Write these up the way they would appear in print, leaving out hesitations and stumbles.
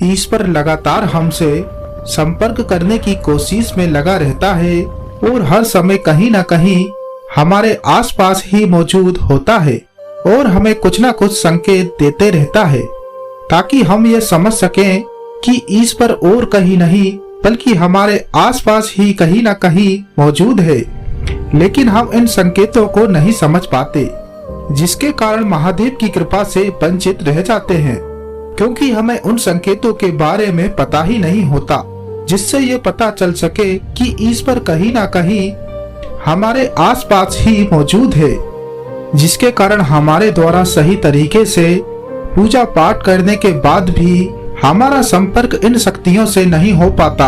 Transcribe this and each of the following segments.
ईश्वर लगातार हमसे संपर्क करने की कोशिश में लगा रहता है और हर समय कहीं न कहीं हमारे आसपास ही मौजूद होता है और हमें कुछ न कुछ संकेत देते रहता है ताकि हम ये समझ सकें कि ईश्वर और कहीं नहीं बल्कि हमारे आसपास ही कहीं न कहीं मौजूद है। लेकिन हम इन संकेतों को नहीं समझ पाते, जिसके कारण महादेव की कृपा से वंचित रह जाते हैं, क्योंकि हमें उन संकेतों के बारे में पता ही नहीं होता जिससे ये पता चल सके कि ईश्वर कहीं ना कहीं हमारे आसपास ही मौजूद है, जिसके कारण हमारे द्वारा सही तरीके से पूजा पाठ करने के बाद भी हमारा संपर्क इन शक्तियों से नहीं हो पाता।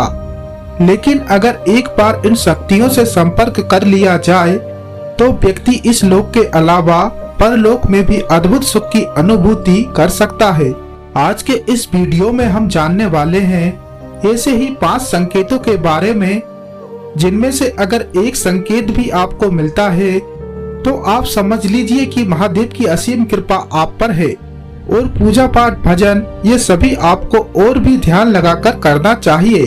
लेकिन अगर एक बार इन शक्तियों से संपर्क कर लिया जाए तो व्यक्ति इस लोक के अलावा परलोक में भी अद्भुत सुख की अनुभूति कर सकता है। आज के इस वीडियो में हम जानने वाले हैं ऐसे ही 5 संकेतों के बारे में, जिनमें से अगर एक संकेत भी आपको मिलता है तो आप समझ लीजिए कि महादेव की असीम कृपा आप पर है और पूजा पाठ भजन ये सभी आपको और भी ध्यान लगाकर करना चाहिए।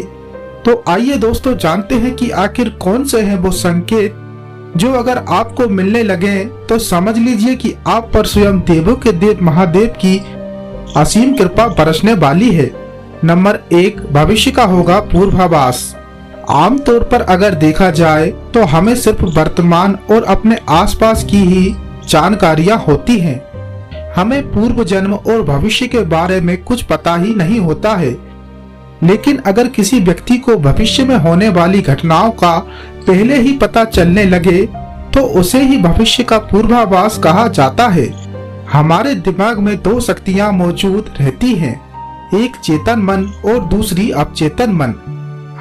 तो आइए दोस्तों जानते हैं कि आखिर कौन से हैं वो संकेत जो अगर आपको मिलने लगे तो समझ लीजिए कि आप पर स्वयं देवों के देव महादेव की असीम कृपा बरसने वाली है। नंबर 1, भविष्य का होगा पूर्वाभास। आमतौर पर अगर देखा जाए तो हमें सिर्फ वर्तमान और अपने आसपास की ही जानकारियां होती हैं। हमें पूर्व जन्म और भविष्य के बारे में कुछ पता ही नहीं होता है। लेकिन अगर किसी व्यक्ति को भविष्य में होने वाली घटनाओं का पहले ही पता चलने लगे तो उसे ही भविष्य का पूर्वाभास कहा जाता है। हमारे दिमाग में 2 शक्तियां मौजूद रहती हैं, एक चेतन मन और दूसरी अवचेतन मन।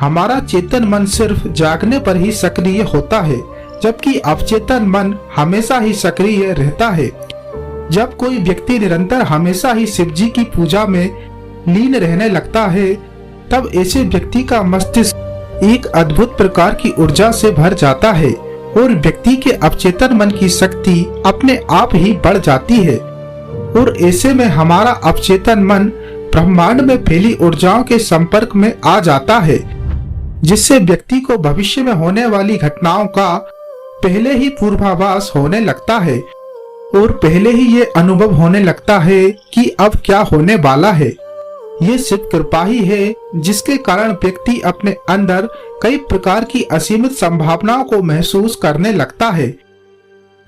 हमारा चेतन मन सिर्फ जागने पर ही सक्रिय होता है, जबकि अवचेतन मन हमेशा ही सक्रिय रहता है। जब कोई व्यक्ति निरंतर हमेशा ही शिव जी की पूजा में लीन रहने लगता है तब ऐसे व्यक्ति का मस्तिष्क एक अद्भुत प्रकार की ऊर्जा से भर जाता है और व्यक्ति के अवचेतन मन की शक्ति अपने आप ही बढ़ जाती है। और ऐसे में हमारा अवचेतन मन ब्रह्मांड में फैली ऊर्जाओं के संपर्क में आ जाता है, जिससे व्यक्ति को भविष्य में होने वाली घटनाओं का पहले ही पूर्वाभास होने लगता है और पहले ही ये अनुभव होने लगता है कि अब क्या होने वाला है। ये सिर्फ कृपा ही है जिसके कारण व्यक्ति अपने अंदर कई प्रकार की असीमित संभावनाओं को महसूस करने लगता है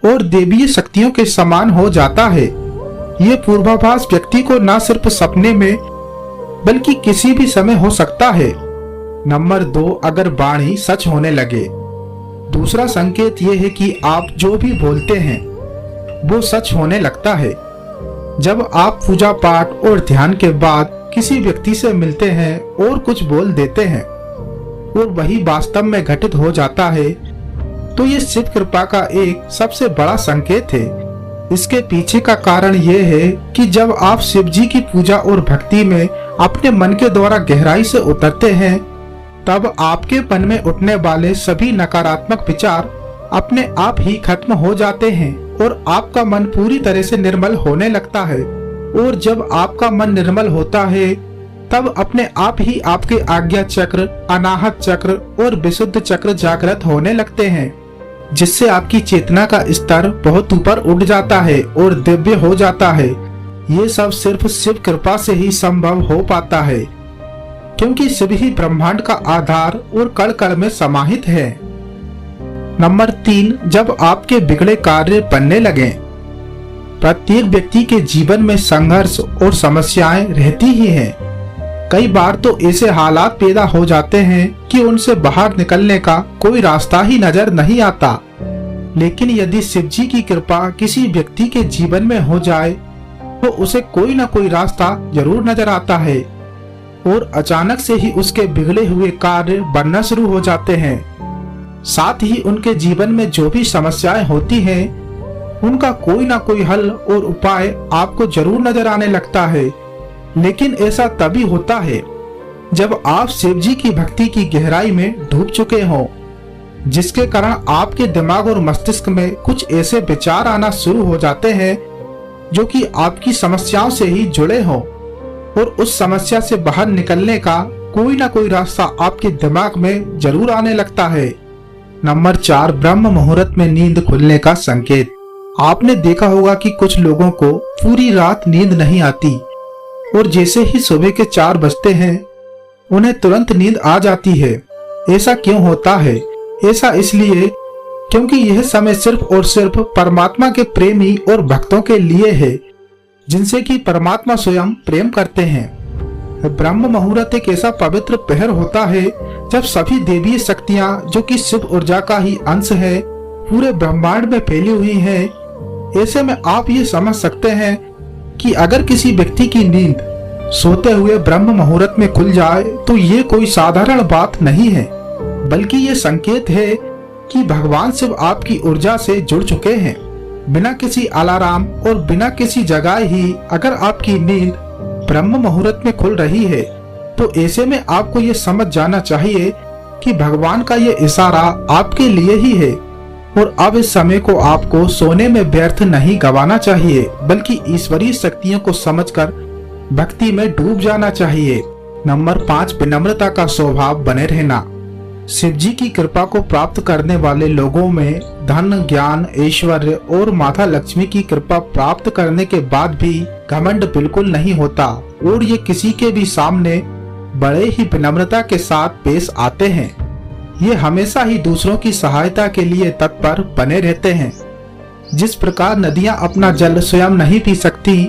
और देवीय शक्तियों के समान हो जाता है। ये पूर्वाभास व्यक्ति को न सिर्फ सपने में बल्कि किसी भी समय हो सकता है। नंबर 2, अगर वाणी सच होने लगे। दूसरा संकेत ये है कि आप जो भी बोलते हैं वो सच होने लगता है। जब आप पूजा पाठ और ध्यान के बाद किसी व्यक्ति से मिलते हैं और कुछ बोल देते हैं और वही वास्तव में घटित हो जाता है तो ये शिव कृपा का एक सबसे बड़ा संकेत है। इसके पीछे का कारण ये है कि जब आप शिव जी की पूजा और भक्ति में अपने मन के द्वारा गहराई से उतरते हैं तब आपके मन में उठने वाले सभी नकारात्मक विचार अपने आप ही खत्म हो जाते हैं और आपका मन पूरी तरह से निर्मल होने लगता है। और जब आपका मन निर्मल होता है तब अपने आप ही आपके आज्ञा चक्र, अनाहत चक्र और विशुद्ध चक्र जागृत होने लगते हैं, जिससे आपकी चेतना का स्तर बहुत ऊपर उठ जाता है और दिव्य हो जाता है। ये सब सिर्फ शिव कृपा से ही संभव हो पाता है, क्योंकि शिव ही ब्रह्मांड का आधार और कण कण में समाहित है। नंबर 3, जब आपके बिगड़े कार्य बनने लगे। प्रत्येक व्यक्ति के जीवन में संघर्ष और समस्याएं रहती ही हैं। कई बार तो ऐसे हालात पैदा हो जाते हैं कि उनसे बाहर निकलने का कोई रास्ता ही नजर नहीं आता। लेकिन यदि शिव जी की कृपा किसी व्यक्ति के जीवन में हो जाए तो उसे कोई न कोई रास्ता जरूर नजर आता है और अचानक से ही उसके बिगड़े हुए कार्य बनना शुरू हो जाते हैं। साथ ही उनके जीवन में जो भी समस्याएं होती हैं उनका कोई ना कोई हल और उपाय आपको जरूर नजर आने लगता है। लेकिन ऐसा तभी होता है जब आप शिव जी की भक्ति की गहराई में डूब चुके हों, जिसके कारण आपके दिमाग और मस्तिष्क में कुछ ऐसे विचार आना शुरू हो जाते हैं जो कि आपकी समस्याओं से ही जुड़े हों और उस समस्या से बाहर निकलने का कोई ना कोई रास्ता आपके दिमाग में जरूर आने लगता है। नंबर 4, ब्रह्म मुहूर्त में नींद खुलने का संकेत। आपने देखा होगा कि कुछ लोगों को पूरी रात नींद नहीं आती और जैसे ही सुबह के 4 बजते हैं उन्हें तुरंत नींद आ जाती है। ऐसा क्यों होता है? ऐसा इसलिए क्योंकि यह समय सिर्फ और सिर्फ परमात्मा के प्रेमी और भक्तों के लिए है, जिनसे कि परमात्मा स्वयं प्रेम करते हैं। ब्रह्म मुहूर्त एक ऐसा पवित्र पहर होता है जब सभी देवीय शक्तियां, जो कि शिव ऊर्जा का ही अंश है, पूरे ब्रह्मांड में फैली हुई हैं। ऐसे में आप ये समझ सकते हैं कि अगर किसी व्यक्ति की नींद सोते हुए ब्रह्म मुहूर्त में खुल जाए तो ये कोई साधारण बात नहीं है, बल्कि ये संकेत है कि भगवान शिव आपकी ऊर्जा से जुड़ चुके हैं। बिना किसी अलार्म और बिना किसी जगाए ही अगर आपकी नींद ब्रह्म मुहूर्त में खुल रही है तो ऐसे में आपको ये समझ जाना चाहिए कि भगवान का ये इशारा आपके लिए ही है और अब इस समय को आपको सोने में व्यर्थ नहीं गंवाना चाहिए, बल्कि ईश्वरीय शक्तियों को समझकर भक्ति में डूब जाना चाहिए। नंबर 5, विनम्रता का स्वभाव बने रहना। शिव जी की कृपा को प्राप्त करने वाले लोगों में धन, ज्ञान, ऐश्वर्य और माता लक्ष्मी की कृपा प्राप्त करने के बाद भी घमंड बिल्कुल नहीं होता और ये किसी के भी सामने बड़े ही विनम्रता के साथ पेश आते हैं। ये हमेशा ही दूसरों की सहायता के लिए तत्पर बने रहते हैं। जिस प्रकार नदियां अपना जल स्वयं नहीं पी सकती,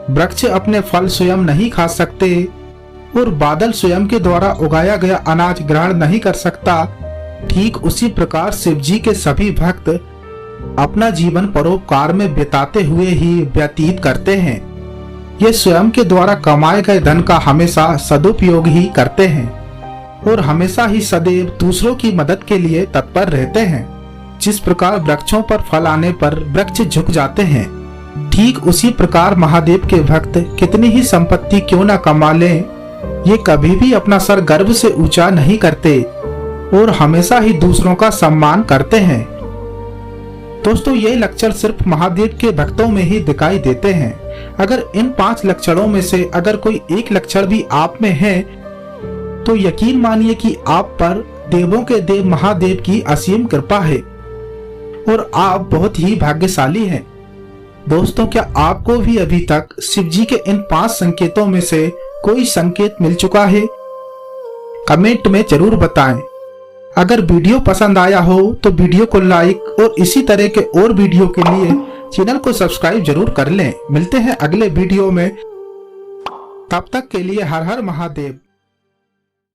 वृक्ष अपने फल स्वयं नहीं खा सकते और बादल स्वयं के द्वारा उगाया गया अनाज ग्रहण नहीं कर सकता, ठीक उसी प्रकार शिव जी के सभी भक्त अपना जीवन परोपकार में बिताते हुए ही व्यतीत करते हैं। ये स्वयं के द्वारा कमाए गए धन का हमेशा सदुपयोग ही करते हैं और हमेशा ही सदैव दूसरों की मदद के लिए तत्पर रहते हैं। जिस प्रकार वृक्षों पर फल आने पर वृक्ष झुक जाते हैं, ठीक उसी प्रकार महादेव के भक्त कितनी ही संपत्ति क्यों न कमा लें, ये कभी भी अपना सर गर्व से ऊंचा नहीं करते और हमेशा ही दूसरों का सम्मान करते हैं। दोस्तों, ये लक्षण सिर्फ महादेव के भक्तों में ही दिखाई देते हैं। अगर इन 5 लक्षणों में से अगर कोई एक लक्षण भी आप में है तो यकीन मानिए कि आप पर देवों के देव महादेव की असीम कृपा है और आप बहुत ही भाग्यशाली हैं। दोस्तों, क्या आपको भी अभी तक शिव जी के इन 5 संकेतों में से कोई संकेत मिल चुका है? कमेंट में जरूर बताएं। अगर वीडियो पसंद आया हो तो वीडियो को लाइक और इसी तरह के और वीडियो के लिए चैनल को सब्सक्राइब जरूर कर लें। मिलते हैं अगले वीडियो में, तब तक के लिए हर हर महादेव।